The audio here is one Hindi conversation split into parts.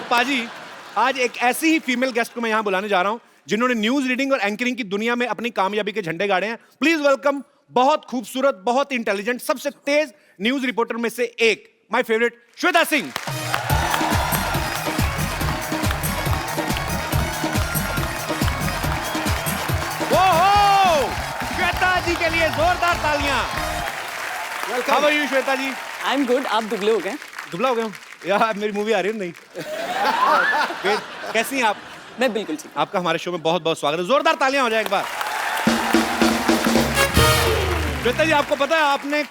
पाजी, आज एक ऐसी ही फीमेल गेस्ट को मैं यहाँ बुलाने जा रहा हूँ जिन्होंने न्यूज रीडिंग और एंकरिंग की दुनिया में अपनी कामयाबी के झंडे गाड़े हैं। प्लीज वेलकम बहुत खूबसूरत, बहुत इंटेलिजेंट, सबसे तेज न्यूज रिपोर्टर में से एक, माय फेवरेट श्वेता सिंह। श्वेता जी के लिए जोरदार तालियां। How are you Shweta ji? I am good. आप दुबले हो गए? दुबला हो गया हूँ यार, मेरी मूवी आ रही है नहीं। कैसी हैं आप? मैं बिल्कुल ठीक। आपका हमारे शो में बहुत बहुत स्वागत है। जोरदार तालियां हो जाए एक बार। श्वेता जी, आपको पता है आपने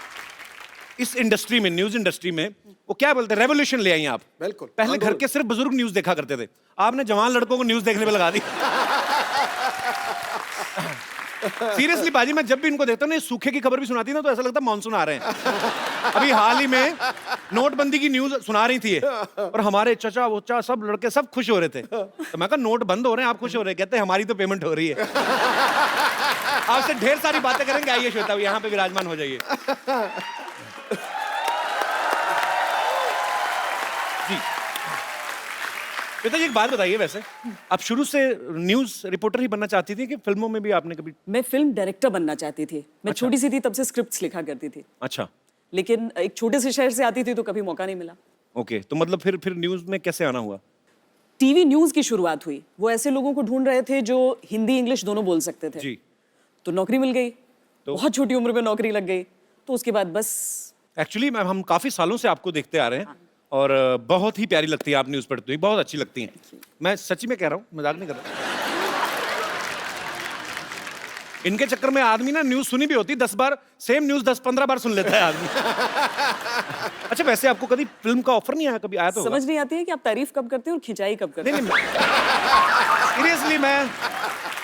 इस इंडस्ट्री में, न्यूज इंडस्ट्री में, वो क्या बोलते हैं, रेवोल्यूशन ले आई आप। बिल्कुल। पहले घर के सिर्फ बुजुर्ग न्यूज देखा करते थे, आपने जवान लड़कों को न्यूज देखने पे लगा दी। सीरियसली बाजी, मैं जब भी इनको देखता हूँ ना, सूखे की खबर भी सुनाती ना तो ऐसा लगता है मानसून आ रहे हैं। अभी हाल ही में नोटबंदी की न्यूज सुना रही थी और हमारे चचा वोचा सब लड़के सब खुश हो रहे थे। तो मैं कहा नोट बंद हो रहे हैं, आप खुश हो रहे हैं? कहते हैं हमारी तो पेमेंट हो रही है। आपसे ढेर सारी बातें करेंगे, आइए श्वेता यहाँ पे विराजमान हो जाइए जी। श्वेता जी, एक बात बताइए, वैसे आप शुरू से न्यूज रिपोर्टर ही बनना चाहती थी कि फिल्मों में भी आपने कभी? मैं फिल्म डायरेक्टर बनना चाहती थी। मैं छोटी सी थी तब से स्क्रिप्ट्स लिखा करती थी। अच्छा। लेकिन एक छोटे से शहर से आती थी तो कभी मौका नहीं मिला। ओके, तो मतलब फिर न्यूज में कैसे आना हुआ? टीवी न्यूज की शुरुआत हुई। वो ऐसे लोगों को ढूंढ रहे थे जो हिंदी इंग्लिश दोनों बोल सकते थे जी। तो नौकरी मिल गई। बहुत छोटी उम्र में नौकरी लग गई, तो उसके बाद बस। एक्चुअली मैम, हम काफी सालों से आपको देखते आ रहे हैं और बहुत ही प्यारी लगती है आप न्यूज पढ़ते हुए, बहुत अच्छी लगती हैं। मैं सच्ची में कह रहा हूँ, मजाक नहीं कर रहा। इनके चक्कर में आदमी ना न्यूज सुनी भी होती 10 बार, सेम न्यूज 10-15 बार सुन लेता है आदमी। अच्छा, वैसे आपको कभी फिल्म का ऑफर नहीं आया? कभी आया तो समझ नहीं आती है कि आप तारीफ कब करते हैं और खिंचाई कब करते हैं। सीरियसली मैं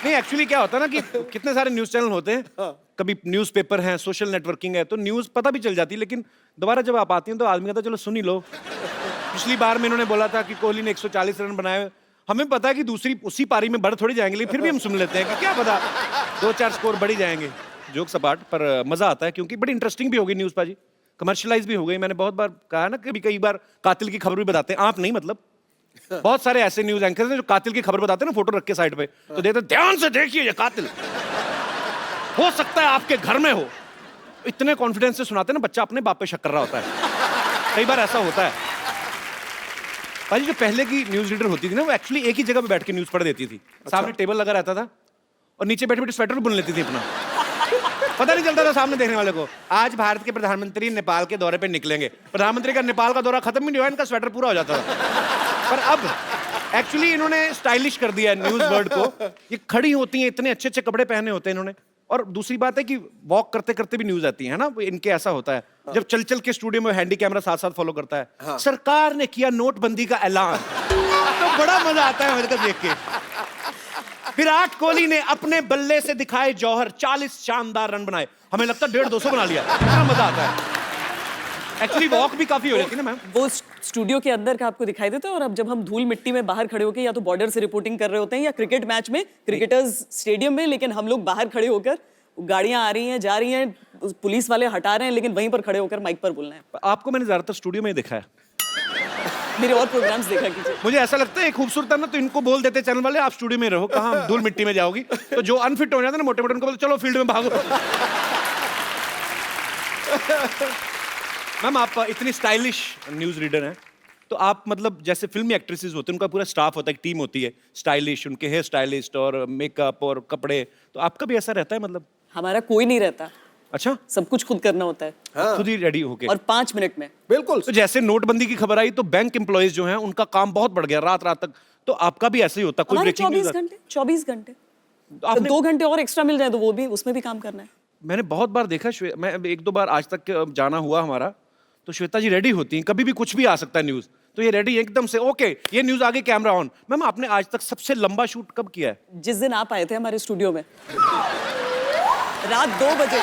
नहीं, एक्चुअली क्या होता है ना कि कितने सारे न्यूज चैनल होते हैं, कभी न्यूज़पेपर है, सोशल नेटवर्किंग है, तो न्यूज पता भी चल जाती है, लेकिन दोबारा जब आप आती हैं तो आदमी कहता है चलो सुन ही लो। पिछली बार में इन्होंने बोला था कि कोहली ने 140 रन बनाए, हमें पता है कि दूसरी उसी पारी में बढ़ थोड़ी जाएंगे, लेकिन फिर भी हम सुन लेते हैं कि क्या पता 2-4 स्कोर बढ़ ही जाएंगे। जोक्स अपार्ट, पर मजा आता है क्योंकि बड़ी इंटरेस्टिंग भी हो गई न्यूज पाजी, कमर्शियलाइज भी हो गई। मैंने बहुत बार कहा ना, कई बार कातिल की खबर भी बताते हैं, आप नहीं मतलब बहुत सारे ऐसे न्यूज एंकर हैं जो कातिल की खबर बताते हैं ना, फोटो रख के साइड पे, तो देते ध्यान से देखिए ये कातिल हो सकता है आपके घर में हो। इतने कॉन्फिडेंस से सुनाते हैं ना, बच्चा अपने बाप पे शक कर रहा होता है। कई बार ऐसा होता है भाई। जो पहले की न्यूज रीडर होती थी ना, वो एक्चुअली एक ही जगह पे बैठ के न्यूज पढ़ देती थी। सामने टेबल लगा रहता था और नीचे बैठे बैठे स्वेटर बुन लेती थी अपना, पता नहीं चलता था सामने देखने वाले को। आज भारत के प्रधानमंत्री नेपाल के दौरे पे निकलेंगे, प्रधानमंत्री का नेपाल का दौरा खत्म ही नहीं हुआ, इनका स्वेटर पूरा हो जाता था। पर अब एक्चुअली इन्होंने स्टाइलिश कर दिया है न्यूज वर्ड को। ये खड़ी होती हैं, इतने अच्छे अच्छे कपड़े पहने होते हैं इन्होंने, और दूसरी बात है कि वॉक करते करते भी न्यूज आती है ना, इनके ऐसा होता है। जब चल चल के स्टूडियो में हैंडी कैमरा साथ साथ फॉलो करता है। सरकार ने किया नोटबंदी का ऐलान, तो बड़ा मजा आता है मेरे को देख के। विराट कोहली ने अपने बल्ले से दिखाए जौहर, 40 शानदार रन बनाए, हमें लगता है 150-200 बना लिया। बड़ा मजा आता है। एक्चुअली वॉक भी काफी हो जाती है ना मैम। वो स्टूडियो के अंदर का आपको दिखाई देता है, और अब जब हम धूल मिट्टी में बाहर खड़े होकर या तो बॉर्डर से रिपोर्टिंग कर रहे होते हैं या क्रिकेट मैच में, क्रिकेटर्स स्टेडियम में, लेकिन हम लोग बाहर खड़े होकर, गाड़ियां आ रही हैं जा रही हैं, पुलिस वाले हटा रहे हैं, लेकिन वहीं पर खड़े होकर माइक पर बोलना है। आपको मैंने ज्यादातर स्टूडियो में ही देखा है। मेरे और प्रोग्राम्स देखा कीजिए। मुझे ऐसा लगता है खूबसूरत है ना, तो इनको बोल देते चैनल वाले आप स्टूडियो में रहो, कहाँ धूल मिट्टी में जाओगी। तो जो अनफिट हो जाते ना मोटे मोटे, उनको बोलते चलो फील्ड में भागो। मैम, आप इतनी स्टाइलिश न्यूज रीडर हैं, तो आप मतलब जैसे फिल्मी एक्ट्रेसेस होते हैं, उनका पूरा स्टाफ होता है, एक टीम होती है स्टाइलिश, उनके हेयर स्टाइलिस्ट और मेकअप और कपड़े, तो आपका भी ऐसा रहता है मतलब? हमारा कोई नहीं रहता। अच्छा, सब कुछ खुद करना होता है। हाँ। खुद ही रेडी होके, और 5 मिनट में। बिल्कुल। तो जैसे नोटबंदी की खबर आई तो बैंक एम्प्लॉइज जो हैं उनका काम बहुत बढ़ गया, रात रात तक, तो आपका भी ऐसे ही होता? कोई ब्रेकिंग न्यूज़? 24 घंटे तो आपने 2 घंटे और एक्स्ट्रा मिल जाए तो वो भी, उसमें भी काम करना है। मैंने बहुत बार देखा, मैं 1-2 बार आज तक जाना हुआ हमारा, तो श्वेता जी रेडी होती हैं, कभी भी कुछ भी आ सकता है न्यूज, तो ये रेडी एकदम से, ओके ये न्यूज आगे, कैमरा ऑन। मैम, आपने आज तक सबसे लंबा शूट कब किया है? जिस दिन आप आए थे हमारे स्टूडियो में, रात 2 बजे।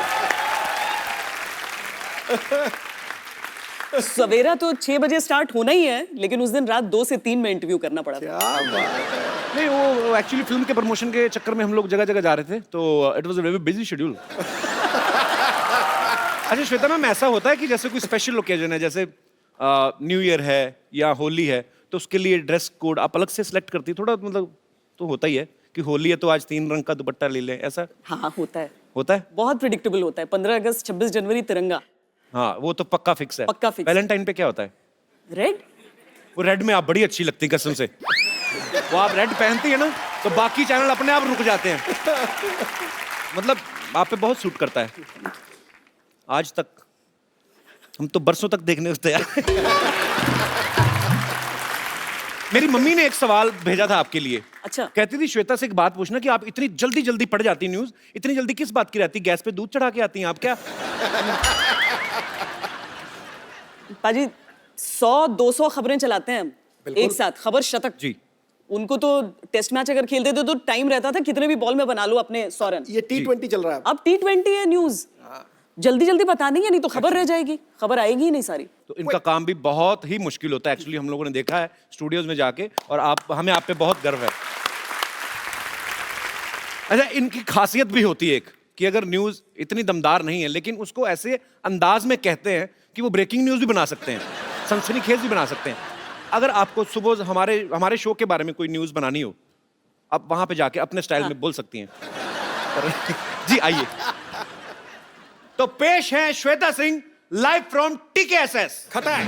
सवेरा तो 6 बजे स्टार्ट होना ही है, लेकिन उस दिन रात 2 से 3 में इंटरव्यू करना पड़ा था। क्या बात है। नहीं, वो एक्चुअली फिल्म के प्रमोशन के चक्कर में हम लोग जगह जगह जा रहे थे, तो it was a very busy schedule. अच्छा श्वेता मैम, ऐसा होता है कि जैसे कोई स्पेशल ओकेजन है, जैसे न्यू ईयर है या होली है, तो उसके लिए ड्रेस कोड आप अलग से सिलेक्ट करती है? थोड़ा मतलब तो होता ही है कि होली है तो आज 3 रंग का दुपट्टा ले लें, ऐसा हाँ होता है, होता है? बहुत प्रिडिक्टेबल होता है। 15 अगस्त 26 जनवरी तिरंगा, हाँ वो तो पक्का फिक्स है। पक्का फिक्स। वैलेंटाइन पे क्या होता है? रेड। वो रेड में आप बड़ी अच्छी लगती हैं कसम से। वो आप रेड पहनती है ना तो बाकी चैनल अपने आप रुक जाते हैं। मतलब आप पे बहुत सूट करता है। आज तक हम तो बरसों तक देखने को तैयार हैं। मेरी मम्मी ने एक सवाल भेजा था आपके लिए। अच्छा। कहती थी श्वेता से एक बात पूछना कि आप इतनी जल्दी जल्दी पढ़ जाती न्यूज, इतनी जल्दी किस बात की रहती? गैस पे दूध चढ़ा के आती हैं आप क्या? पाजी 100-200 खबरें चलाते हैं हम एक साथ, खबर शतक जी। उनको तो टेस्ट मैच अगर खेलते थे तो टाइम रहता था कितने भी बॉल में बना लो अपने 100 रन। ये T20 चल रहा है अब T20 है न्यूज, जल्दी जल्दी बतानी है, नहीं तो खबर रह जाएगी, खबर आएगी ही नहीं सारी। तो इनका काम भी बहुत ही मुश्किल होता है एक्चुअली, हम लोगों ने देखा है स्टूडियोज में जाके, और हमें आप पे बहुत गर्व है। अच्छा, इनकी खासियत भी होती है एक कि अगर न्यूज इतनी दमदार नहीं है लेकिन उसको ऐसे अंदाज में कहते हैं कि वो ब्रेकिंग न्यूज भी बना सकते हैं, सनसनीखेज भी बना सकते हैं। अगर आपको सुबह हमारे शो के बारे में कोई न्यूज बनानी हो, आप वहां पे जाके अपने स्टाइल में बोल सकती हैं। जी आइए। तो पेश है Shweta Singh live from TKSS खतरनाक।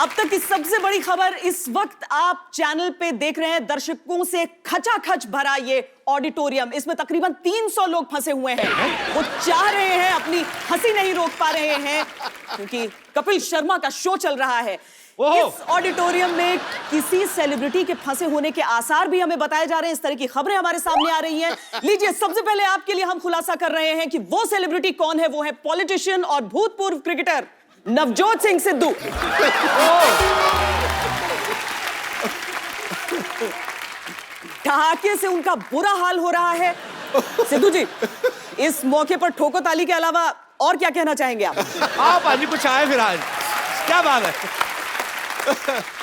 अब तक की सबसे बड़ी खबर इस वक्त आप चैनल पे देख रहे हैं, दर्शकों से खचाखच भरा ये ऑडिटोरियम, इसमें तकरीबन 300 लोग फंसे हुए हैं। वो चाह रहे हैं, अपनी हंसी नहीं रोक पा रहे हैं क्योंकि कपिल शर्मा का शो चल रहा है। इस ऑडिटोरियम में किसी सेलिब्रिटी के फंसे होने के आसार भी हमें बताए जा रहे हैं, इस तरह की खबरें हमारे सामने आ रही हैं। लीजिए, सबसे पहले आपके लिए हम खुलासा कर रहे हैं कि वो सेलिब्रिटी कौन है। वो है पॉलिटिशियन और भूतपूर्व क्रिकेटर नवजोत सिंह सिद्धू। ठहाके से उनका बुरा हाल हो रहा है। सिद्धू जी, इस मौके पर ठोको ताली के अलावा और क्या कहना चाहेंगे आप? आप आज कुछ आए फिर आज, क्या बात है?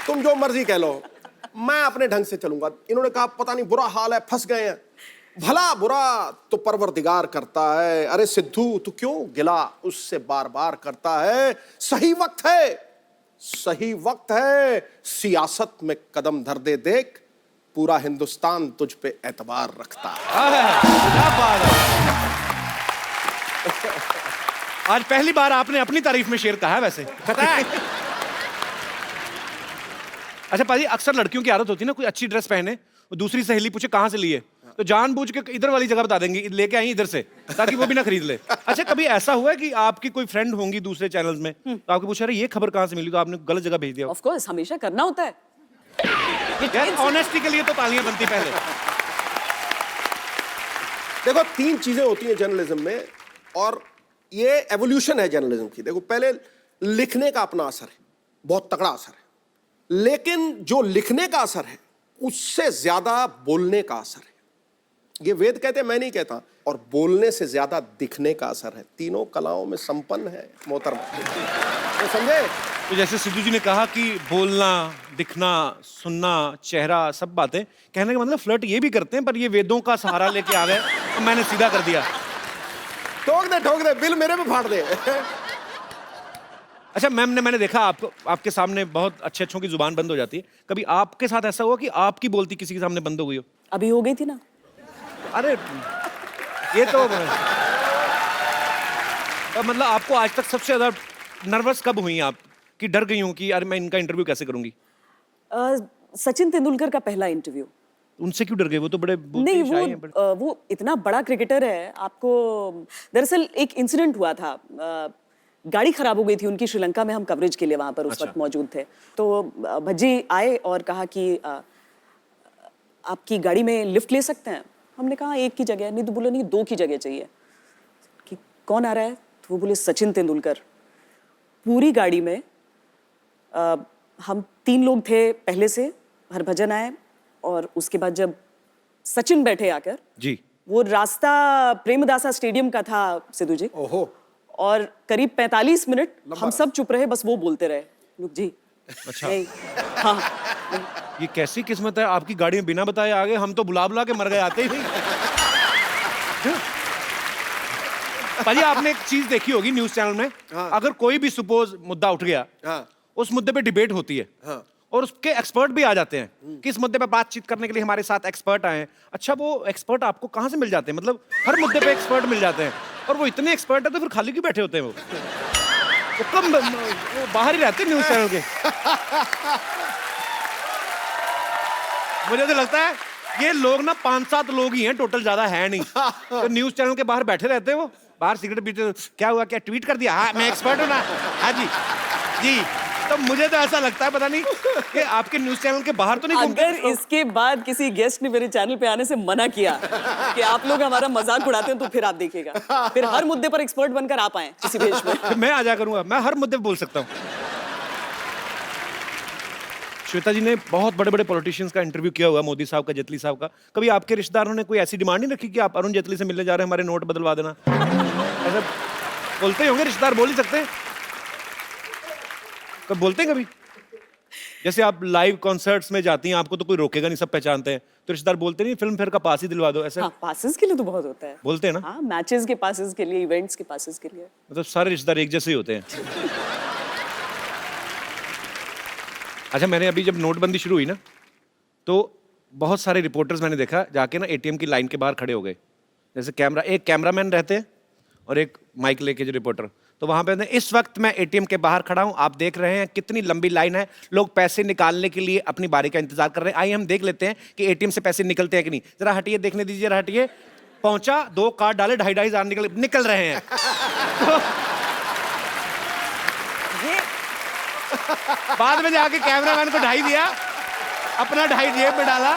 तुम जो मर्जी कह लो, मैं अपने ढंग से चलूंगा। इन्होंने कहा पता नहीं बुरा हाल है, फंस गए हैं। भला बुरा तो परवरदिगार करता है। अरे सिद्धू, तू क्यों गिला उससे बार बार करता है? सही वक्त है, सही वक्त है, सियासत में कदम धर दे देख, पूरा हिंदुस्तान तुझ पे एतबार रखता है। क्या बात है? आज पहली बार आपने अपनी तारीफ में शेर कहा है वैसे। अच्छा पाजी, अक्सर लड़कियों की आदत होती है ना, कोई अच्छी ड्रेस पहने, दूसरी सहेली पूछे कहां से लिए, तो जानबूझ के इधर वाली जगह बता देंगे, लेके आई इधर से, ताकि वो भी ना खरीद ले। अच्छा, कभी ऐसा हुआ है कि आपकी कोई फ्रेंड होंगी दूसरे चैनल्स में, तो आपको पूछा, अरे ये खबर कहां से मिली, तो आपने गलत जगह भेज दिया? ऑफ कोर्स, हमेशा करना होता है। यार ऑनेस्टी के लिए तो तालियां बनती पहले। देखो, 3 चीजें होती हैं जर्नलिज्म में, और ये एवोल्यूशन है जर्नलिज्म की। देखो, पहले लिखने का अपना असर है, बहुत तगड़ा असर है, लेकिन जो लिखने का असर है उससे ज्यादा बोलने का असर है। ये वेद कहते हैं, मैं नहीं कहता। और बोलने से ज्यादा दिखने का असर है। तीनों कलाओं में संपन्न है मोहतरमा, तो समझे? तो जैसे सिद्धू जी ने कहा कि बोलना, दिखना, सुनना, चेहरा, सब बातें, कहने का मतलब फ्लर्ट ये भी करते हैं, पर ये वेदों का सहारा लेके आ गए तो मैंने सीधा कर दिया। ठोक दे, बिल मेरे पे फाड़ दे। अच्छा मैम ने, मैंने देखा आपके सामने बहुत अच्छे अच्छों की जुबान बंद हो जाती है, कभी आपके साथ ऐसा हुआ कि आपकी बोलती किसी के सामने बंद हो गई हो? अभी हो गई थी ना। अरे ये तो मतलब आपको आज तक सबसे ज्यादा नर्वस कब हुई आप, कि डर गई हूं कि यार मैं इनका इंटरव्यू कैसे करूंगी? सचिन तेंदुलकर का पहला इंटरव्यू। उनसे क्यों डर गए? वो तो बड़े नहीं, वो इतना बड़ा क्रिकेटर है। आपको दरअसल एक इंसिडेंट हुआ था, गाड़ी खराब हो गई थी उनकी श्रीलंका में, हम कवरेज के लिए वहां पर उस वक्त मौजूद थे। तो भज्जी आए और कहा कि आपकी गाड़ी में लिफ्ट ले सकते हैं? हमने कहा एक की जगह नहीं, तो बोले नहीं 2 की जगह चाहिए। कि कौन आ रहा है? तो वो बोले सचिन तेंदुलकर। पूरी गाड़ी में हम 3 लोग थे पहले से, हरभजन आए, और उसके बाद जब सचिन बैठे आकर जी, वो रास्ता प्रेमदासा स्टेडियम का था सिद्धू जी। ओहो। और करीब 45 मिनट हम सब चुप रहे, बस वो बोलते रहे, लोग जी। अच्छा। नहीं, हाँ, ये कैसी किस्मत है, आपकी गाड़ी में बिना बताए आ गए, हम तो बुला बुला के मर गए आते ही नहीं। पाजी, आपने एक चीज देखी होगी न्यूज चैनल में, हाँ। अगर कोई भी सपोज मुद्दा उठ गया, हाँ। उस मुद्दे पे डिबेट होती है। हाँ। और उसके एक्सपर्ट भी आ जाते हैं कि इस मुद्दे पे बातचीत करने के लिए हमारे साथ एक्सपर्ट आए हैं। अच्छा, वो एक्सपर्ट आपको कहाँ से मिल जाते हैं? मतलब हर मुद्दे पे एक्सपर्ट मिल जाते हैं, और वो इतने एक्सपर्ट है तो फिर खाली क्यों बैठे होते हैं वो कम वो बाहर ही रहते हैं न्यूज चैनल के। मुझे तो लगता है ये लोग ना 5-7 लोग ही हैं टोटल, ज्यादा है नहीं। तो न्यूज चैनल के बाहर बैठे रहते हैं, वो बाहर सिगरेट पीते, क्या हुआ, क्या ट्वीट कर दिया, हाँ मैं एक्सपर्ट हूँ ना, हाँ जी जी। तो मुझे तो ऐसा लगता है, पता नहीं कि आपके न्यूज चैनल के बाहर तो नहीं घूमते अगर इसके बाद किसी गेस्ट ने मेरे चैनल पे आने से मना किया कि आप लोग हमारा मजाक उड़ाते हैं, तो फिर आप देखिएगा, फिर हर मुद्दे पर एक्सपर्ट बनकर आप आए किसी भेष में। मैं आ जा करूंगा, मैं हर मुद्दे पे बोल सकता हूँ। श्वेता जी ने बहुत बड़े बड़े पॉलिटिशियंस का इंटरव्यू किया हुआ, मोदी साहब का, जेटली साहब का। कभी आपके रिश्तेदारों ने कोई ऐसी डिमांड नहीं रखी कि आप अरुण जेटली से मिलने जा रहे हैं, हमारे नोट बदलवा देना? ऐसा बोलते ही होंगे रिश्तेदार, बोल ही सकते हैं। कब बोलते हैं कभी? जैसे आप लाइव कॉन्सर्ट्स में जाती हैं, आपको तो कोई रोकेगा नहीं, सब पहचानते हैं, तो रिश्तेदार बोलते नहीं फिल्म फेयर का पास ही दिलवा दो, ऐसा? हाँ, पासेस के लिए तो बहुत होता है। बोलते हैं ना? हाँ, मैचेस के पासेस के लिए, इवेंट्स के पासेस के लिए। मतलब सारे रिश्तेदार एक जैसे ही होते हैं। अच्छा, मैंने अभी जब नोटबंदी शुरू हुई ना, तो बहुत सारे रिपोर्टर्स मैंने देखा जाके ना एटीएम की लाइन के बाहर खड़े हो गए। जैसे एक कैमरामैन रहते हैं और एक माइक लेके जो रिपोर्टर, तो वहां पे इस वक्त मैं एटीएम के बाहर खड़ा हूं, आप देख रहे हैं कितनी लंबी लाइन है, लोग पैसे निकालने के लिए अपनी बारी का इंतजार कर रहे हैं। आइए हम देख लेते हैं कि एटीएम से पैसे निकलते हैं कि नहीं। जरा हटिए, देखने दीजिए, जरा हटिए। पहुंचा, 2 कार्ड डाले, 2,500 निकल रहे हैं। बाद में जाके कैमरामैन को 2.5 दिया, अपना 2.5 जेब में डाला।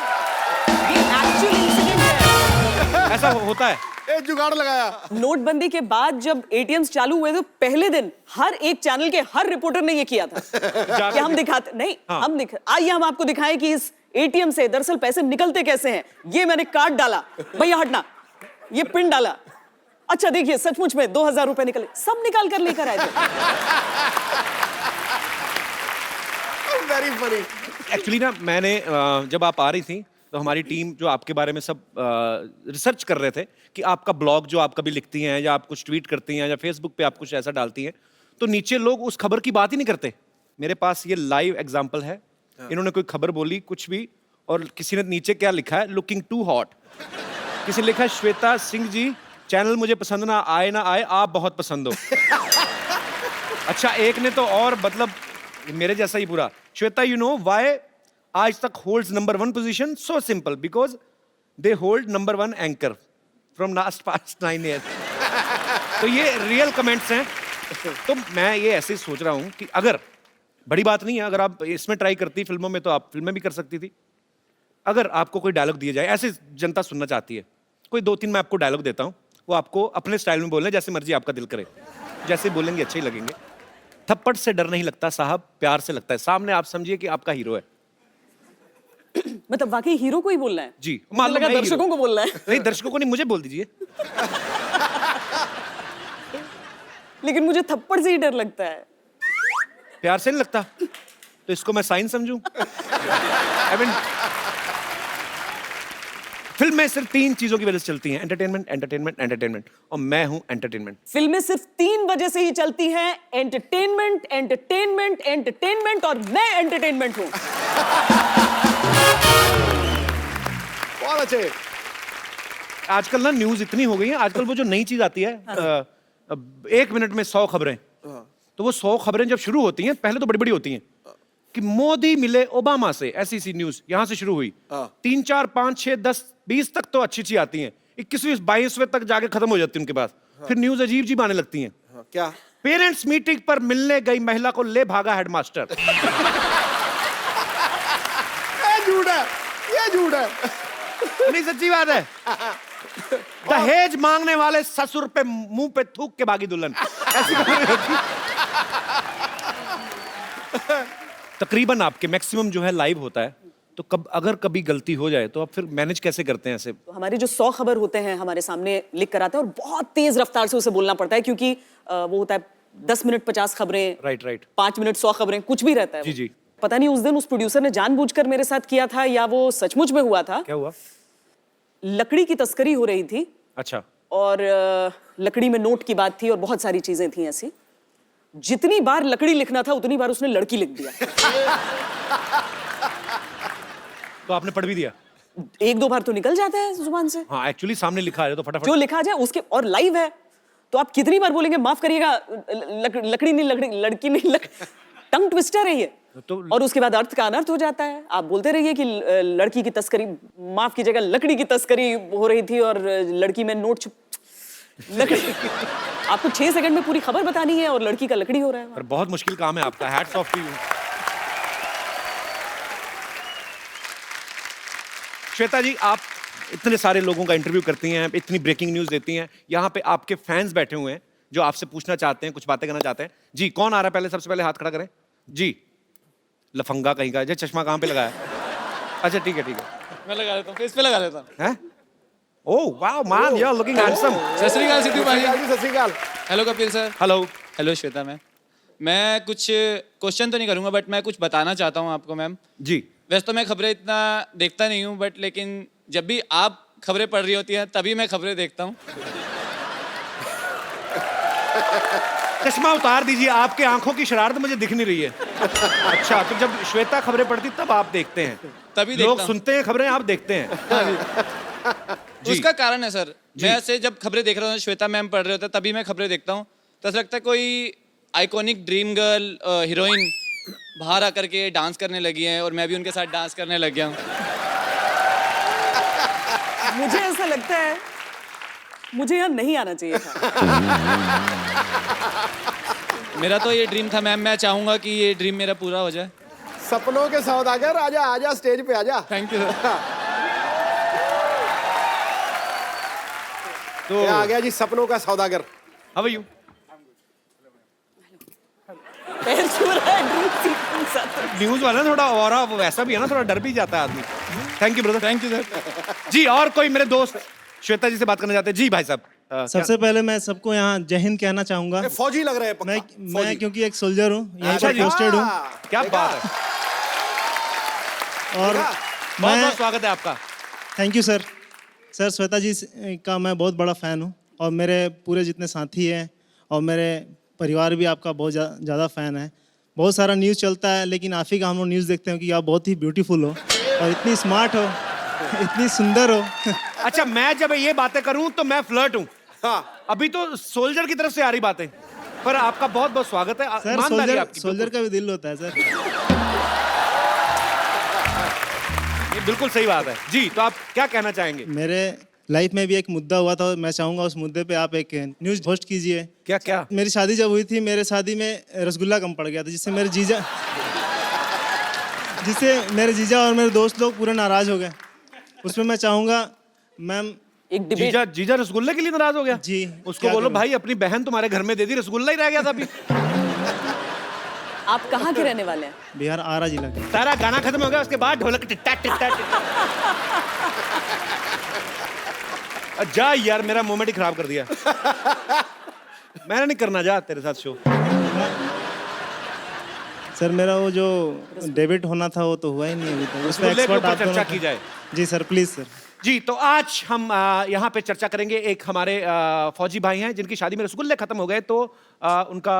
ये एक्चुअली इंसिडेंट है। ऐसा होता है। एक जुगाड़ लगाया। नोटबंदी के बाद जब एटीएम्स चालू हुए तो पहले दिन हर एक चैनल के हर रिपोर्टर ने ये किया था कि हम दिखाते नहीं, हाँ। आइए हम आपको दिखाएं कि इस एटीएम से दरअसल पैसे निकलते कैसे हैं। ये मैंने कार्ड डाला, भैया हटना, ये पिन डाला, अच्छा देखिए सचमुच में 2,000 रुपए निकले, सब निकाल कर लेकर आए थे। Very funny. एक्चुअली ना, मैंने जब आप आ रही थी तो हमारी टीम जो आपके बारे में सब रिसर्च कर रहे थे कि आपका ब्लॉग जो आप कभी लिखती हैं या आप कुछ ट्वीट करती हैं या फेसबुक पे आप कुछ ऐसा डालती हैं, तो नीचे लोग उस खबर की बात ही नहीं करते। मेरे पास ये लाइव एग्जांपल है। इन्होंने कोई खबर बोली कुछ भी, और किसी ने नीचे क्या लिखा है, लुकिंग टू हॉट। किसी ने लिखा है, श्वेता सिंह जी चैनल मुझे पसंद ना आए, आप बहुत पसंद हो। अच्छा, एक ने तो और मतलब मेरे जैसा ही पूरा, श्वेता यू नो व्हाई आज तक holds number 1 position, so simple, because they hold number 1 anchor from last past 9 years. तो ये रियल कमेंट्स हैं। तो मैं ये ऐसे सोच रहा हूं कि अगर, बड़ी बात नहीं है, अगर आप इसमें ट्राई करती फिल्मों में तो आप फिल्में भी कर सकती थी। अगर आपको कोई डायलॉग दिया जाए, ऐसे जनता सुनना चाहती है, कोई 2-3 मैं आपको डायलॉग देता हूं, वो आपको अपने स्टाइल में बोलना है, जैसे मर्जी आपका दिल करे, जैसे बोलेंगे अच्छे ही लगेंगे। थप्पड़ से डर नहीं लगता साहब, प्यार से लगता है। सामने आप समझिए कि आपका हीरो है। मतलब वाकई हीरो को ही बोलना है? जी, मुझे लगा है दर्शकों हीरो। को बोलना है। नहीं, दर्शकों को नहीं, मुझे बोल दीजिए। लेकिन मुझे थप्पड़ से ही डर लगता है। प्यार से नहीं लगता, तो इसको मैं साइन समझूं? I mean, फिल्म में सिर्फ 3 चीजों की वजह से चलती हैं, एंटरटेनमेंट, एंटरटेनमेंट, एंटरटेनमेंट, और मैं हूं एंटरटेनमेंट। फिल्में सिर्फ 3 वजह से ही चलती हैं, एंटरटेनमेंट, एंटरटेनमेंट, एंटरटेनमेंट, और मैं एंटरटेनमेंट हूं। बहुत अच्छे। आजकल ना न्यूज इतनी हो गई है, आजकल वो जो नई चीज आती है, 1 मिनट में 100 खबरें, तो वो 100 खबरें जब शुरू होती हैं, पहले तो बड़ी बड़ी होती हैं कि मोदी मिले ओबामा से, ऐसी सी न्यूज यहां से शुरू हुई। 3, 4, 5, 6, 10, 20 तक तो अच्छी आती हैं, 21वीं 22वें तक जाके खत्म हो जाती है उनके पास। फिर न्यूज अजीब जी आने लगती हैं। क्या? पेरेंट्स मीटिंग पर मिलने गई महिला को ले भागा हेडमास्टर। ये झूठ है, ये झूठ है। नहीं, सच्ची बात है। दहेज मांगने वाले ससुर पे मुंह पे थूक के भागी दुल्हन, ऐसी खबरें होती हैं। तकरीबन आपके मैक्सिमम जो है लाइव होता है, तो अगर कभी गलती हो जाए तो आप फिर मैनेज कैसे करते हैं ऐसे? तो हमारे जो 100 खबर होते हैं हमारे सामने लिख कर आते हैं, और बहुत तेज रफ्तार से उसे बोलना पड़ता है, क्योंकि वो होता है 10 मिनट 50 खबरें, राइट 5 मिनट 100 खबरें, कुछ भी रहता है। जी, जी। पता नहीं उस दिन उस प्रोड्यूसर ने जानबूझकर मेरे साथ किया था या वो सचमुच में हुआ था। क्या हुआ? लकड़ी की तस्करी हो रही थी। अच्छा। और लकड़ी में नोट की बात थी और बहुत सारी चीजें थी ऐसी। जितनी बार लकड़ी लिखना था उतनी बार उसने लड़की लिख दिया। तो आपने पढ़ भी दिया? एक दो बार तो निकल जाता है जुबान से। हाँ, एक्चुअली सामने लिखा है तो फटाफट जो लिखा जाए उसके, और लाइव है तो आप कितनी बार बोलेंगे माफ करिएगा, लकड़ी नहीं, लड़की नहीं, टंग ट्विस्टर है ये। तो और उसके बाद अर्थ का अनर्थ हो जाता है। आप बोलते रहिए कि लड़की की तस्करी, माफ कीजिएगा, लकड़ी की तस्करी हो रही थी और लड़की में नोट छुप, लकड़ी। आपको 6 सेकंड में पूरी खबर बतानी है और लड़की का लकड़ी हो रहा है। और बहुत मुश्किल काम है आपका। Hats off to you. Shweta ji, आप इतने सारे लोगों का इंटरव्यू करती हैं, इतनी ब्रेकिंग न्यूज देती हैं, यहाँ पे आपके फैंस बैठे हुए हैं जो आपसे पूछना चाहते हैं, कुछ बातें करना चाहते हैं। जी, कौन आ रहा है? पहले सबसे पहले हाथ खड़ा करें जी। लफंगा कहीं का। चश्मा कहाँ पे लगाया? अच्छा, ठीक है, ठीक है। मैं लगा लेता हूँ, फेस पे लगा लेता हूँ। हैं? Oh wow man, you are looking handsome. Sat Sri Akal Sidhu भाई। Sat Sri Akal. Hello Kapil sir. Hello. Hello Shweta ma'am. मैं कुछ क्वेश्चन तो नहीं करूँगा बट मैं कुछ बताना चाहता हूँ आपको मैम। जी। वैसे तो मैं खबरें इतना देखता नहीं हूँ बट लेकिन जब भी आप खबरें पढ़ रही होती हैं तभी मैं खबरें देखता हूँ। चश्मा उतार दीजिए, आपके आंखों की शरारत मुझे दिख नहीं रही है। अच्छा, तो जब श्वेता खबरें पढ़ती तब आप देखते हैं? तभी देखता लोग हूँ। सुनते हैं खबरें, आप देखते हैं? जी। उसका कारण है सर, मैं ऐसे जब खबरें देख रहा हूँ, श्वेता मैम पढ़ रहे होते हैं तभी मैं खबरें देखता हूँ। तो ऐसा लगता है कोई आइकॉनिक ड्रीम गर्ल हीरोइन बाहर आकर के डांस करने लगी है और मैं भी उनके साथ डांस करने लग गया हूँ। मुझे ऐसा लगता है मुझे यहाँ नहीं आना चाहिए था। मेरा तो ये ड्रीम था मैम, मैं चाहूंगा कि ये ड्रीम मेरा पूरा हो जाए। सपनों के सौदागर, आजा आजा स्टेज पे आजा। Thank you sir. तो ये आ गया जी सपनों का सौदागर। How are you? पैर छू रहा है ड्रीम सीक्वेंस आता है। न्यूज वाला थोड़ा और वैसा भी है ना, थोड़ा डर भी जाता है आदमी। Thank you brother. Thank you sir. जी, और कोई मेरे दोस्त श्वेता जी से बात करना चाहते हैं? जी भाई साहब। सबसे पहले मैं सबको यहाँ जय हिंद कहना चाहूंगा। ये फौजी लग रहे हैं पक्का। मैं क्योंकि एक सोल्जर हूँ, यहीं अच्छा पर जी। पोस्टेड हूँ क्या देखा? बात है, और बहुत मैं बहुत स्वागत है आपका। Thank you sir. Sir, Shweta ji का मैं बहुत बड़ा फ़ैन हूँ और मेरे पूरे जितने साथी हैं और मेरे परिवार भी आपका बहुत ज़्यादा फ़ैन है। बहुत सारा न्यूज़ चलता है लेकिन आप ही का हम लोग न्यूज़ देखते हैं कि आप बहुत ही ब्यूटीफुल हो और इतनी स्मार्ट हो, इतनी सुंदर हो। अच्छा, मैं जब ये बातें करूं तो मैं फ्लर्ट हूं। हाँ, अभी तो सोल्जर की तरफ से आ रही बातें, पर आपका बहुत बहुत स्वागत है। सर, ईमानदारी आपकी, सोल्जर का भी दिल होता है सर। ये बिल्कुल सही बात है। जी, तो आप क्या कहना चाहेंगे? मेरे लाइफ में भी एक मुद्दा हुआ था, मैं चाहूँगा उस मुद्दे पे आप एक न्यूज़ होस्ट कीजिए। क्या क्या? मेरी शादी जब हुई थी, मेरे शादी में रसगुल्ला कम पड़ गया था, जिससे मेरे जीजा और मेरे दोस्त लोग पूरे नाराज हो गए। उसमें मैं चाहूँगा मैम, एक डिबेट। जीजा रसगुल्ले के लिए नाराज हो गया? जी, उसको क्या बोलो करूं? भाई अपनी बहन तुम्हारे घर में दे दी, रसगुल्ला ही रह गया था अभी। आप कहाँ के रहने वाले हैं? बिहार आरा जिला के। सारा गाना खत्म हो गया, उसके बाद ढोलक टिट्टा टिट्टा टिट्टा। जा यार, मेरा मोमेंट ही खराब कर दिया। मैंने नहीं करना, जा तेरे साथ शो। सर, मेरा वो जो डेबिट होना था वो तो हुआ ही नहीं अभी तक। उस पे रसगुल्ले के एक्सपर्ट ऊपर आप दोनों चर्चा थे। की जाए। जी सर, प्लीज सर। जी, तो आज हम यहाँ पे चर्चा करेंगे। एक हमारे फौजी भाई हैं जिनकी शादी में रसगुल्ले खत्म हो गए, तो उनका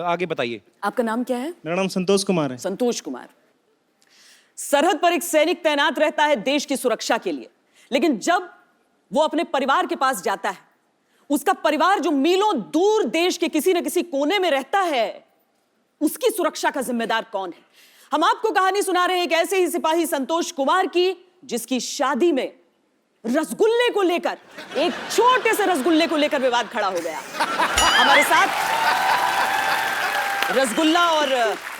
आगे बताइए। आपका नाम क्या है? मेरा नाम संतोष कुमार है। संतोष कुमार। सरहद पर एक सैनिक तैनात रहता है देश की सुरक्षा के लिए, लेकिन जब वो अपने परिवार के पास जाता है, उसका परिवार जो मीलों दूर देश के किसी न किसी कोने में रहता है, उसकी सुरक्षा का जिम्मेदार कौन है? हम आपको कहानी सुना रहे हैं एक ऐसे ही सिपाही संतोष कुमार की, जिसकी शादी में रसगुल्ले को लेकर, एक छोटे से रसगुल्ले को लेकर विवाद खड़ा हो गया। हमारे साथ रसगुल्ला और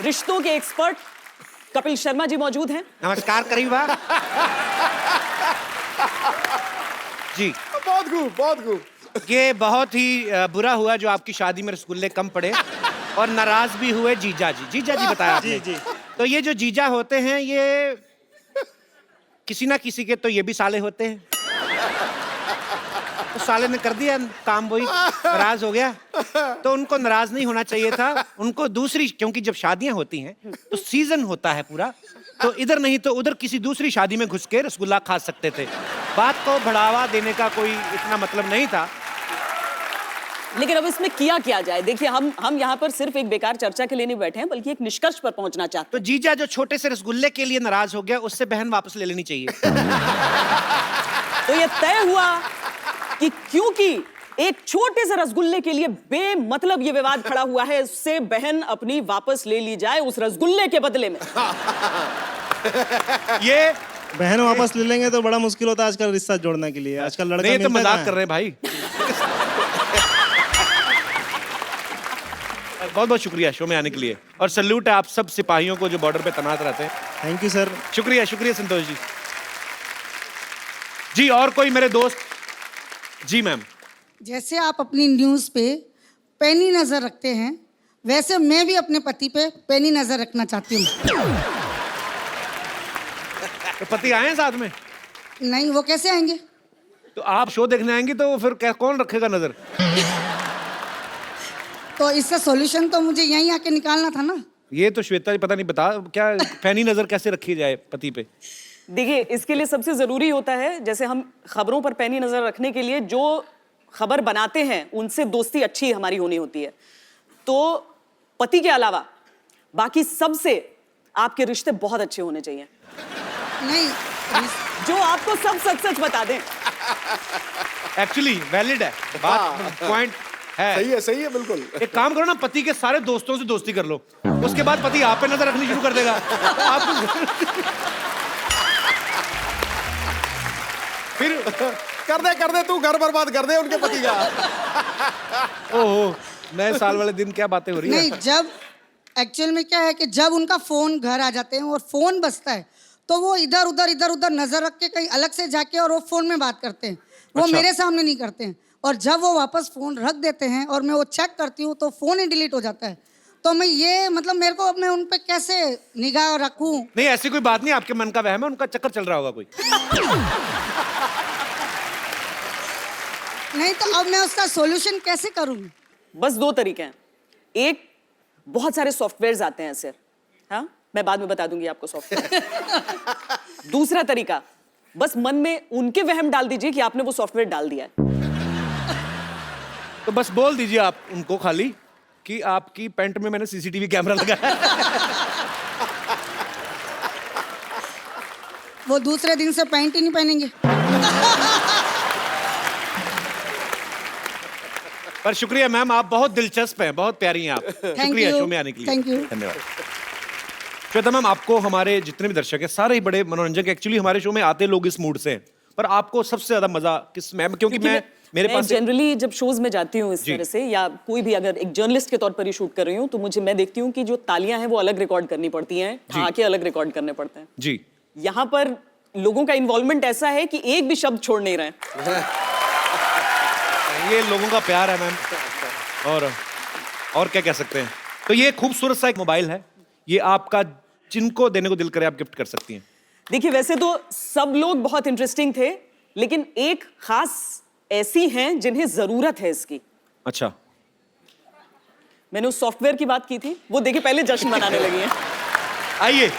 रिश्तों के एक्सपर्ट कपिल शर्मा जी मौजूद हैं। नमस्कार करीबा। जी, बहुत खूब, बहुत खूब। ये बहुत ही बुरा हुआ जो आपकी शादी में रसगुल्ले कम पड़े और नाराज भी हुए जीजा जी। जीजा जी बताया आपने। जी। तो ये जो जीजा होते हैं, ये किसी ना किसी के तो ये भी साले होते हैं। तो साले ने कर दिया काम, वही नाराज हो गया। तो उनको नाराज नहीं होना चाहिए था, उनको दूसरी, क्योंकि जब शादियां होती हैं तो सीजन होता है पूरा, तो इधर नहीं तो उधर किसी दूसरी शादी में घुस के रसगुल्ला खा सकते थे। बात को बढ़ावा देने का कोई इतना मतलब नहीं था। लेकिन अब इसमें किया क्या जाए? देखिए हम यहाँ पर सिर्फ एक बेकार चर्चा के लिए नहीं बैठे हैं, बल्कि एक निष्कर्ष पर पहुंचना चाहते तो जीजा जो छोटे से रसगुल्ले के लिए नाराज हो गया, उससे बहन वापस ले लेनी चाहिए। हैं। तो ये तय हुआ कि क्योंकि एक छोटे से रसगुल्ले के लिए बेमतलब ये विवाद खड़ा हुआ है, उससे बहन अपनी वापस ले ली जाए उस रसगुल्ले के बदले में। ये बहन वापस ले लेंगे तो बड़ा मुश्किल होता है आजकल रिश्ता जोड़ने के लिए। आजकल लड़का नहीं, तो मिलता मजाक कहाँ कर है? रहे हैं भाई। बहुत बहुत शुक्रिया शो में आने के लिए, और सल्यूट है आप सब सिपाहियों को जो बॉर्डर पे तैनात रहते हैं। Thank you sir. शुक्रिया शुक्रिया संतोष जी। जी और कोई मेरे दोस्त? जी मैम। जैसे आप अपनी न्यूज़ पे पैनी नज़र रखते हैं, वैसे मैं भी अपने पति पे पैनी नज़र रखना चाहती हूँ। तो पति आए हैं साथ में? नहीं, वो कैसे आएंगे? तो आप शो देखने आएंगी तो फिर कौन रखेगा नजर? तो इसका सॉल्यूशन तो मुझे यहीं आके निकालना था ना। ये तो श्वेता जी पता नहीं बता क्या पैनी नजर कैसे रखी जाए पति पे। देखिए, इसके लिए सबसे जरूरी होता है, जैसे हम खबरों पर पैनी नजर रखने के लिए जो खबर बनाते हैं उनसे दोस्ती अच्छी हमारी होनी होती है। तो पति के अलावा बाकी सबसे आपके रिश्ते बहुत अच्छे होने चाहिए, नहीं, जो आपको सब सच सच बता दें। एक्चुअली वैलिड है बात, पॉइंट है। सही है बिल्कुल। एक काम करो ना, पति के सारे दोस्तों से दोस्ती कर लो, उसके बाद पति आप पे नजर रखनी शुरू कर देगा। आप फिर कर दे तू घर बर्बाद कर दे उनके पति का। ओहो, नए साल वाले दिन क्या बातें हो रही है। नहीं, जब एक्चुअल में क्या है कि जब उनका फ़ोन घर आ जाते हैं और फ़ोन बजता है, तो वो इधर उधर नज़र रख के कहीं अलग से जाके और वो फ़ोन में बात करते हैं। वो अच्छा। मेरे सामने नहीं करते हैं। और जब वो वापस फ़ोन रख देते हैं और मैं वो चेक करती हूँ तो फ़ोन ही डिलीट हो जाता है। तो मैं ये मतलब मेरे को अपने उन पे कैसे निगाह रखूँ? नहीं ऐसी कोई बात नहीं, आपके मन का वहम है, उनका चक्कर चल रहा होगा कोई। नहीं, तो अब मैं उसका सॉल्यूशन कैसे करूँ? बस दो तरीके हैं। एक, बहुत सारे सॉफ्टवेयर्स आते हैं सर, हाँ, मैं बाद में बता दूंगी आपको सॉफ्टवेयर। दूसरा तरीका, बस मन में उनके वहम डाल दीजिए कि आपने वो सॉफ्टवेयर डाल दिया है। तो बस बोल दीजिए आप उनको खाली कि आपकी पैंट में मैंने सीसीटीवी कैमरा लगाया है। वो दूसरे दिन से पैंट ही नहीं पहनेंगे। पर शुक्रिया मैम, आप बहुत दिलचस्प हैं, बहुत प्यारी हैं आप। शुक्रिया you. शो में आने के लिए। Thank you. धन्यवाद। श्वेता मैम, आपको हमारे जितने भी दर्शक हैं सारे ही बड़े मनोरंजक, एक्चुअली हमारे शो में आते लोग इस मूड से हैं, पर आपको सबसे ज्यादा मजा किस में? क्योंकि मेरे पास जनरली जब शोज में जाती हूँ इस जी। तरह से, या कोई भी अगर एक जर्नलिस्ट के तौर पर ही शूट कर रही हूँ, तो मैं देखती हूँ कि जो तालियां हैं वो अलग रिकॉर्ड करनी पड़ती हैं, जी। आके अलग रिकॉर्ड करने पड़ते हैं। जी, यहाँ पर लोगों का इन्वॉल्वमेंट ऐसा है कि एक भी शब्द छोड़ नहीं रहे। ये लोगों का प्यार है मैम, और क्या कह सकते हैं। तो ये खूबसूरत सा एक मोबाइल है, ये आपका जिनको देने को दिल करे आप गिफ्ट कर सकती हैं। देखिए, वैसे तो सब लोग बहुत इंटरेस्टिंग थे, लेकिन एक खास ऐसी हैं जिन्हें जरूरत है इसकी। अच्छा, मैंने उस सॉफ्टवेयर की बात की थी, वो देखिए पहले जश्न मनाने लगी हैं। आइए।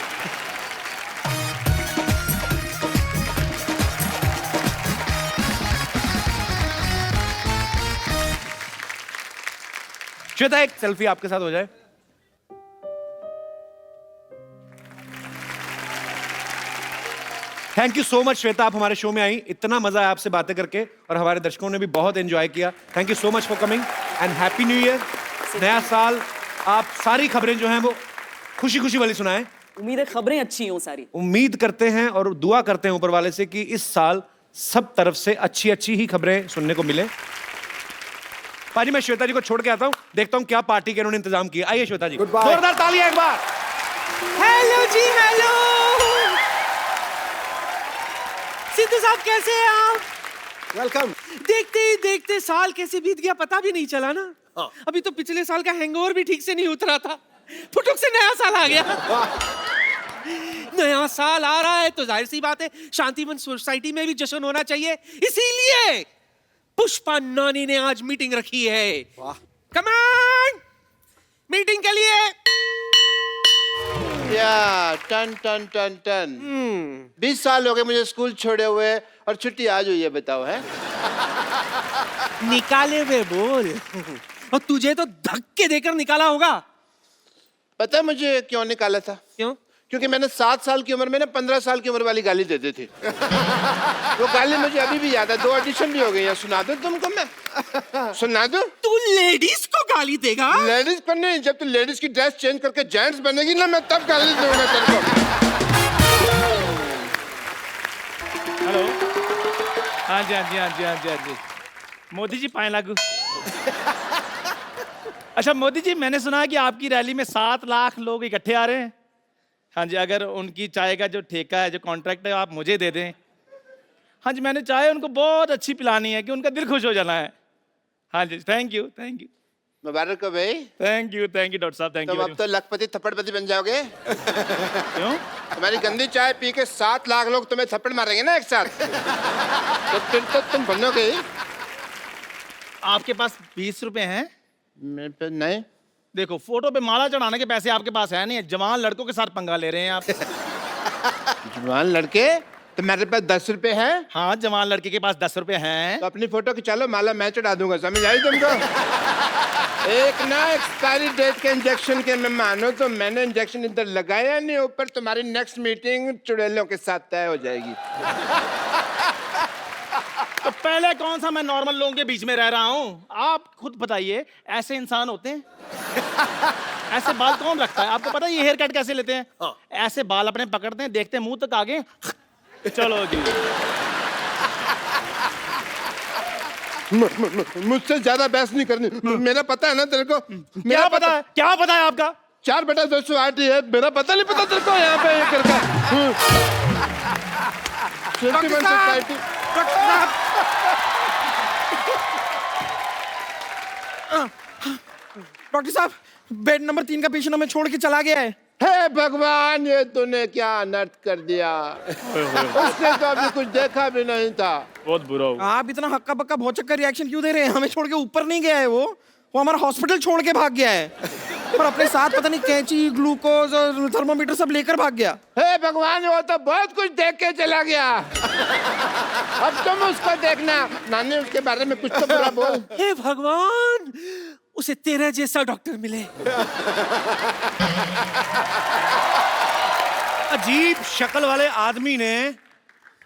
श्वेता, एक सेल्फी आपके साथ हो जाए। Thank you so much Shweta, आप हमारे शो में आई, इतना मजा आया आपसे बातें करके, और हमारे दर्शकों ने भी बहुत एंजॉय किया। Thank you so much for coming and happy new year. नया साल, आप सारी खबरें जो हैं वो खुशी खुशी वाली सुनाएं। उम्मीद है खबरें अच्छी हों सारी। उम्मीद करते हैं और दुआ करते हैं ऊपर वाले से कि इस साल सब तरफ से अच्छी अच्छी ही खबरें सुनने को मिले। पाजी, मैं श्वेता जी को छोड़ के आता हूँ, देखता हूँ क्या पार्टी के इन्होंने इंतजाम किया। आइए श्वेता जी, Goodbye. जोरदार तालियां एक बार। हेलो जी, हेलो सिद्धू साहब, कैसे हैं आप? वेलकम। देखते ही देखते साल कैसे बीत गया पता भी नहीं चला ना। हाँ। अभी तो पिछले साल का हैंगओवर भी ठीक से नहीं उतरा था, फुटुक से नया साल आ गया। नया साल आ रहा है तो जाहिर सी बात है शांतिवन सोसाइटी में भी जश्न होना चाहिए, इसीलिए पुष्पा नानी ने आज मीटिंग रखी है। कम ऑन, मीटिंग के लिए। या टन टन टन टन 20 साल हो गए मुझे स्कूल छोड़े हुए और छुट्टी आज हुई है, बताओ है। निकाले हुए बोल। और तुझे तो धक्के देकर निकाला होगा। पता है मुझे क्यों निकाला था? क्यों? क्योंकि मैंने 7 साल की उम्र में ना 15 साल की उम्र वाली गाली दे दी थी। वो गाली मुझे अभी भी याद है। 2 ऑडिशन भी हो गई है। सुना दूं तुमको मैं? सुना दूं? तू लेडीज को गाली देगा? लेडीज को नहीं, जब तू लेडीज की ड्रेस चेंज करके जेंट्स बनेगी ना, मैं तब गाली दूंगा तेरे को। हेलो। हाँ जी, हाँ जी, हाँ जी, हाँ जी, हाँ जी। मोदी जी पाए लागू। अच्छा मोदी जी, मैंने सुना है कि आपकी रैली में 7 लाख लोग इकट्ठे आ रहे हैं। हाँ जी, अगर उनकी चाय का जो ठेका है, जो कॉन्ट्रैक्ट है, आप मुझे दे दें। हाँ जी, मैंने चाय उनको बहुत अच्छी पिलानी है कि उनका दिल खुश हो जाना है। हाँ जी, थैंक यू, थैंक यू, मुबारक हो भाई। थैंक यू, डॉक्टर साहब, थैंक तुम यू। अब तो लखपति थप्पड़पति बन जाओगे। क्यों? तुम्हारी गंदी चाय पी के 7 लाख लोग तुम्हें थप्पड़ मारेंगे ना एक साथ। तो फिर तो तुम बनोगे ही। आपके पास 20 रुपए हैं? मेरे पे नहीं। देखो, फोटो पे माला चढ़ाने के पैसे आपके पास है नहीं। जवान लड़कों के साथ पंगा ले रहे हैं आप। जवान लड़के? तो मेरे पास 10 रुपए हैं। हाँ, जवान लड़के के पास 10 रुपए हैं। तो अपनी फोटो खिंचा लो, माला मैं चढ़ा दूंगा। समझ आई तुमको? एक ना एक्सपायरी डेट के इंजेक्शन के मैं मानो तो मैंने इंजेक्शन इधर लगाया नहीं, ऊपर तुम्हारी नेक्स्ट मीटिंग चुड़ैलों के साथ तय हो जाएगी। तो पहले कौन सा मैं नॉर्मल लोगों के बीच में रह रहा हूँ? आप खुद बताइए, ऐसे इंसान होते हैं? ऐसे बाल कौन रखता है? आपको पता है ये हेयर कट कैसे लेते हैं? ऐसे बाल अपने पकड़ते हैं, देखते हैं मुंह तक आगे, चलो जी। मुझसे ज्यादा बहस नहीं करनी। मेरा पता है ना तेरे को? क्या पता है? क्या पता है आपका? 4/208 है। मेरा पता नहीं पता तेरे को? यहाँ पे ये करके सोसाइटी। डॉक्टर साहब, बेड नंबर 3 का पेशेंट हमें छोड़ के चला गया है। हे भगवान, ये तूने क्या अनर्थ कर दिया। उसने तो अभी कुछ देखा भी नहीं था। बहुत बुरा हो। आप इतना हक्का बक्का भौचक का रिएक्शन क्यों दे रहे हैं? हमें छोड़ के ऊपर नहीं गया है वो हमारा हॉस्पिटल छोड़ के भाग गया है। और अपने साथ पता नहीं कैंची, ग्लूकोज और थर्मोमीटर सब लेकर भाग गया। हे भगवान, वो तो बहुत कुछ देख के चला गया। अब तुम उसको देखना। नानी, उसके बारे में कुछ तो बुरा बोल। हे भगवान, उसे तेरे जैसा डॉक्टर मिले। अजीब शक्ल वाले आदमी ने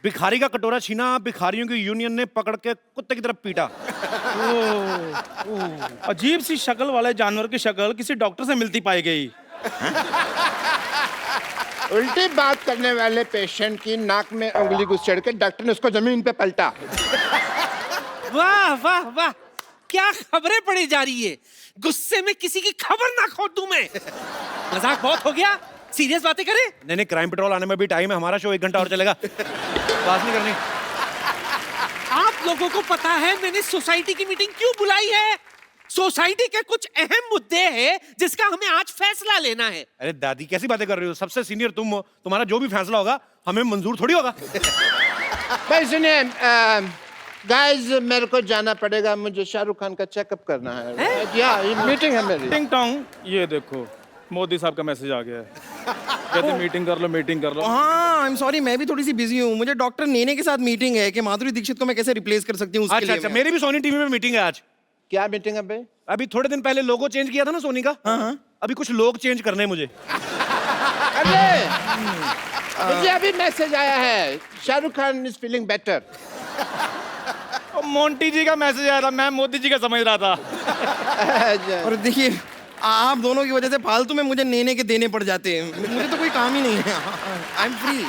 भिखारी का कटोरा छीना, भिखारियों की यूनियन ने पकड़ के कुत्ते की तरफ पीटा। अजीब सी शक्ल वाले जानवर की शक्ल किसी डॉक्टर से मिलती पाई गई। उल्टी बात करने वाले पेशेंट की नाक में उंगली घुस चढ़ के डॉक्टर ने उसको जमीन पे पलटा। वाह वाह वाह, क्या खबरें पड़ी जा रही है। गुस्से में किसी की खबर ना खो दूं मैं। मजाक बहुत हो गया, सीरियस बातें करें। नहीं, क्राइम पेट्रोल आने में भी टाइम है। हमारा शो 1 घंटा और चलेगा। बात नहीं करनी। आप लोगों को पता है मैंने सोसाइटी की मीटिंग क्यों बुलाई है? सोसाइटी के कुछ अहम मुद्दे हैं जिसका हमें आज फैसला लेना है। अरे दादी, कैसी बातें कर रही हो? सबसे सीनियर तुम हो, तुम्हारा जो भी फैसला होगा हमें मंजूर थोड़ी होगा। भाई सुनिए गाइस, मेरे को जाना पड़ेगा। मुझे शाहरुख खान का चेकअप करना है। या ये मीटिंग है मेरी। टिंग टोंग, ये देखो मोदी साहब का मैसेज आ गया है। कहते मीटिंग कर लो, मीटिंग कर लो। हाँ, आई एम सॉरी, मैं भी थोड़ी सी बिजी हूँ। मुझे डॉक्टर नेने के साथ मीटिंग है कि माधुरी दीक्षित को मैं कैसे रिप्लेस कर सकती हूँ उसके अच्छा लिए अच्छा, मैं- मेरी भी सोनी टीवी में मीटिंग है आज। क्या मीटिंग है भाई? अभी थोड़े दिन पहले लोगो चेंज किया था ना सोनी का। हाँ। अभी कुछ लोग चेंज करने हैं मुझे। अरे मुझे अभी मैसेज आया है, Shahrukh Khan is feeling better. Monty ji का मैसेज आया था, मैं मोदी जी का समझ रहा था। और देखिए, आप दोनों की वजह से फालतू में मुझे नेने के देने पड़ जाते हैं। मुझे तो कोई काम ही नहीं है। I am free.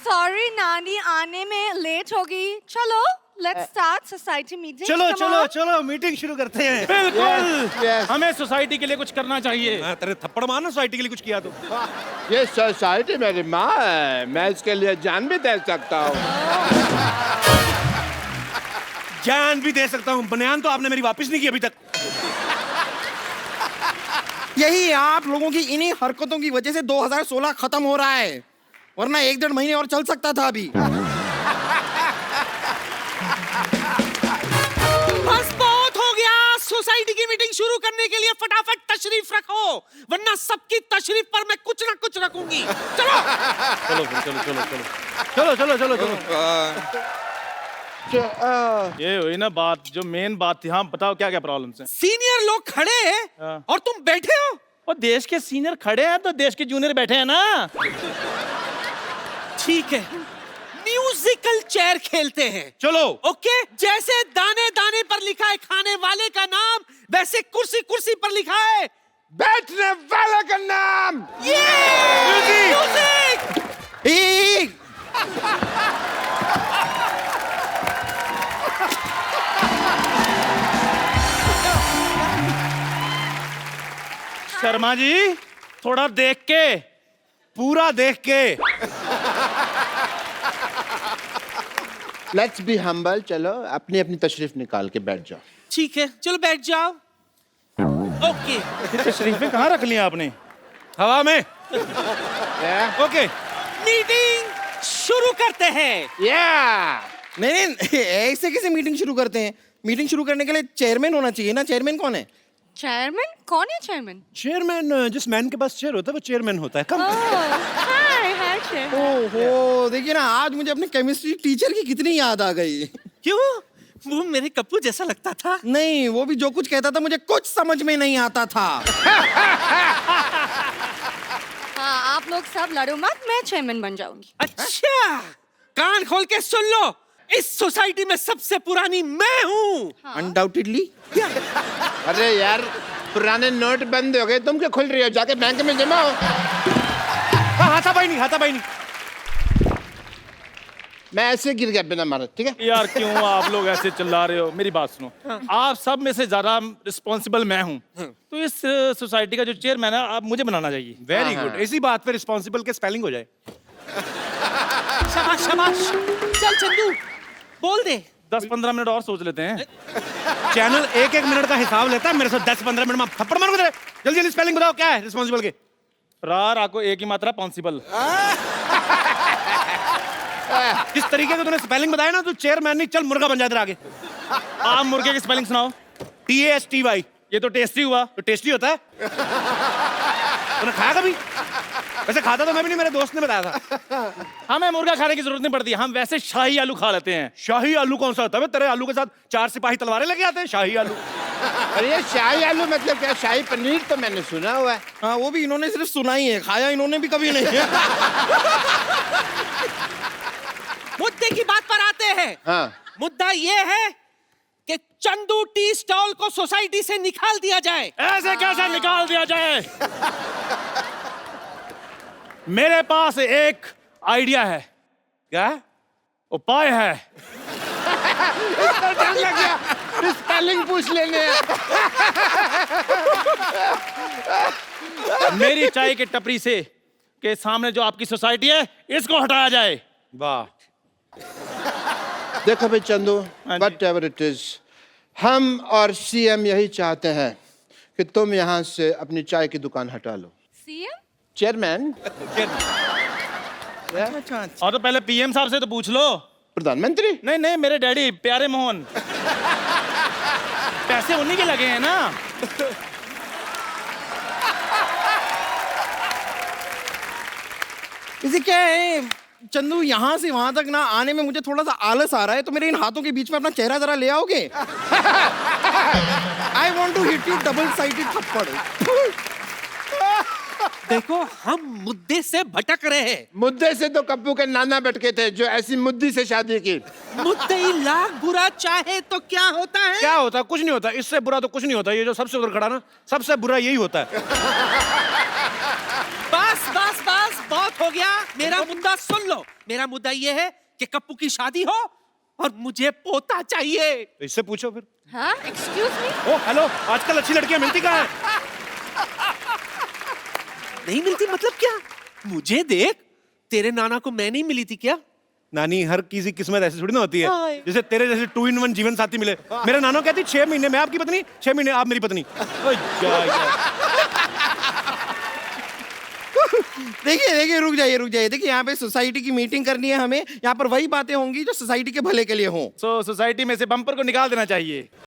सॉरी नानी, आने में लेट होगी। चलो लेट्स स्टार्ट सोसाइटी मीटिंग। चलो चलो चलो, मीटिंग शुरू करते हैं। बिल्कुल, yes. हमें सोसाइटी के लिए कुछ करना चाहिए। तेरे थप्पड़ मारना सोसाइटी के लिए कुछ किया तो। ये सोसाइटी मेरी माँ है, मैं इसके लिए जान भी दे सकता हूँ। जान भी दे सकता हूँ। बनियान तो आपने मेरी वापस नहीं की अभी तक। यही आप लोगों की इन्हीं हरकतों की वजह से 2016 खत्म हो रहा है, वरना 1-1.5 महीने और चल सकता था अभी। बस बहुत हो गया। सोसाइटी की मीटिंग शुरू करने के लिए फटाफट तशरीफ रखो, वरना सबकी तशरीफ पर मैं कुछ ना कुछ रखूंगी। चलो चलो फिर, चलो चलो चलो चलो चलो चलो चलो। ये हुई ना बात, जो मेन बात थी। हाँ बताओ क्या क्या प्रॉब्लम्स हैं। सीनियर लोग खड़े हैं हाँ। और तुम बैठे हो। और देश के सीनियर खड़े हैं तो देश के जूनियर बैठे हैं ना। ठीक है, म्यूजिकल चेयर खेलते हैं। चलो। ओके, जैसे दाने दाने पर लिखा है खाने वाले का नाम, वैसे कुर्सी कुर्सी पर लिखा है बैठने वाले का नाम। म्यूजिक। शर्मा जी थोड़ा देख के, पूरा देख के। Let's be humble. चलो अपनी अपनी तशरीफ निकाल के बैठ जाओ। ठीक है, चलो बैठ जाओ। ओके, तशरीफें कहाँ रख ली आपने? हवा में। ओके। मीटिंग शुरू करते हैं। नहीं नहीं, ऐसे कैसे मीटिंग शुरू करते हैं? मीटिंग शुरू करने के लिए चेयरमैन होना चाहिए ना। चेयरमैन कौन है? चेयरमैन? कौन है चेयरमैन? चेयरमैन, जिस मैन के पास चेयर होता है वो चेयरमैन होता है। कम। हाय चेयर। ओहो, देखिए ना, आज मुझे अपने केमिस्ट्री टीचर की कितनी याद आ गई। क्यों? वो मेरे कप्पू जैसा लगता था। नहीं, वो भी जो कुछ कहता था मुझे कुछ समझ में नहीं आता था। हाँ, आप लोग सब लड़ो मत, मैं चेयरमैन बन जाऊंगी। अच्छा, कान खोल के सुन लो, इस सोसाइटी में सबसे पुरानी मैं हूँ। अनडाउटेडली। अरे यार, पुराने नोट बंद हो गए, तुम क्या खुल रही हो? जाके बैंक में जमा हो। हाथापाई नहीं, हाथापाई नहीं। मैं ऐसे गिर गया बिना मारे, ठीक है? यार क्यों आप लोग ऐसे चिल्ला रहे हो? मेरी बात सुनो। आप सब में से ज्यादा रिस्पॉन्सिबल मैं हूँ, तो इस सोसाइटी का जो चेयरमैन है आप मुझे बनाना चाहिए। Very good. इसी बात पे रिस्पॉन्सिबल के स्पेलिंग हो जाए। शाबाश शाबाश। चल चंदू, बोल दे। 10-15 मिनट और सोच लेते हैं। चैनल एक एक मिनट का हिसाब लेता है, मेरे से 10-15 मिनट में थप्पड़ मारूंगा तेरे। जल्दी जल्दी स्पेलिंग बताओ, क्या है रिस्पॉन्सिबल के? रा को एक ही मात्रा पॉन्सिबल। जिस तरीके से तूने स्पेलिंग बताया ना, तू चेयरमैन नहीं, चल मुर्गा बन जाते आगे। आप मुर्गे की स्पेलिंग सुनाओ। TASTY। ये तो टेस्टी हुआ। तो टेस्टी होता है। तूने खाया कभी? वैसे खाता तो मैं भी नहीं, मेरे दोस्त ने बताया था। हमें मुर्गा खाने की जरूरत नहीं पड़ती, हम वैसे शाही आलू खा लेते हैं। शाही आलू कौन सा होता है? तेरे आलू के साथ 4 सिपाही तलवारें लेके आते हैं। शाही आलू। अरे ये शाही आलू मतलब क्या? शाही पनीर तो मैंने सुना हुआ है। हाँ, वो भी इन्होंने सिर्फ सुना ही है, खाया इन्होंने भी कभी नहीं है। मुद्दे की बात पर आते हैं। हाँ। मुद्दा ये है कि चंदू टी स्टॉल को सोसाइटी से निकाल दिया जाए। ऐसे कैसे निकाल दिया जाए? मेरे पास एक आइडिया है। क्या? उपाय है। डर लग गया, स्पेलिंग पूछ लेने। मेरी चाय की टपरी से के सामने जो आपकी सोसाइटी है, इसको हटाया जाए। वाह। देखो भाई चंदू, हाँ जी। वट एवर इट इज, हम और CM यही चाहते हैं कि तुम यहाँ से अपनी चाय की दुकान हटा लो। सीएम? चेयरमैन? और तो पहले PM साहब से तो पूछ लो। प्रधानमंत्री? नहीं नहीं, मेरे डैडी प्यारे मोहन। पैसे उन्हीं के लगे हैं ना। इसे क्या है चंदू, यहाँ से वहां तक ना आने में मुझे थोड़ा सा आलस आ रहा है, तो मेरे इन हाथों के बीच में अपना चेहरा जरा ले आओगे? I want to hit you double sided थप्पड़। देखो, हम मुद्दे से भटक रहे हैं। मुद्दे से तो कप्पू के नाना भटके थे, जो ऐसी मुद्दी से शादी की। मुद्दे ही लाख बुरा चाहे तो क्या होता है? क्या होता है? कुछ नहीं होता। इससे बुरा तो कुछ नहीं होता। ये जो सबसे उधर खड़ा ना, सबसे बुरा यही होता है। बस बस बस, बहुत हो गया। मेरा मुद्दा सुन लो। मेरा मुद्दा ये है कि कप्पू की शादी हो और मुझे पोता चाहिए। तो इससे पूछो फिर। हाँ, एक्सक्यूज मी। ओ हेलो, आजकल अच्छी लड़कियां मिलती कहाँ हैं? नहीं मिलती मतलब क्या? मुझे देख, तेरे नाना को मैं नहीं मिली थी क्या? नानी, हर किसी किस्मत ऐसी थोड़ी ना होती है। हाय। जैसे तेरे जैसे 2 in 1 जीवन साथी मिले। मेरा नाना कहती 6 महीने मैं आपकी पत्नी, 6 महीने आप मेरी पत्नी। ओए जा। देखिए देखिए, रुक जाइए। देखिए, यहाँ पे सोसाइटी की मीटिंग करनी है हमें। यहाँ पर वही बातें होंगी जो सोसाइटी के भले के लिए हों। सोसाइटी में से बम्पर को निकाल देना चाहिए।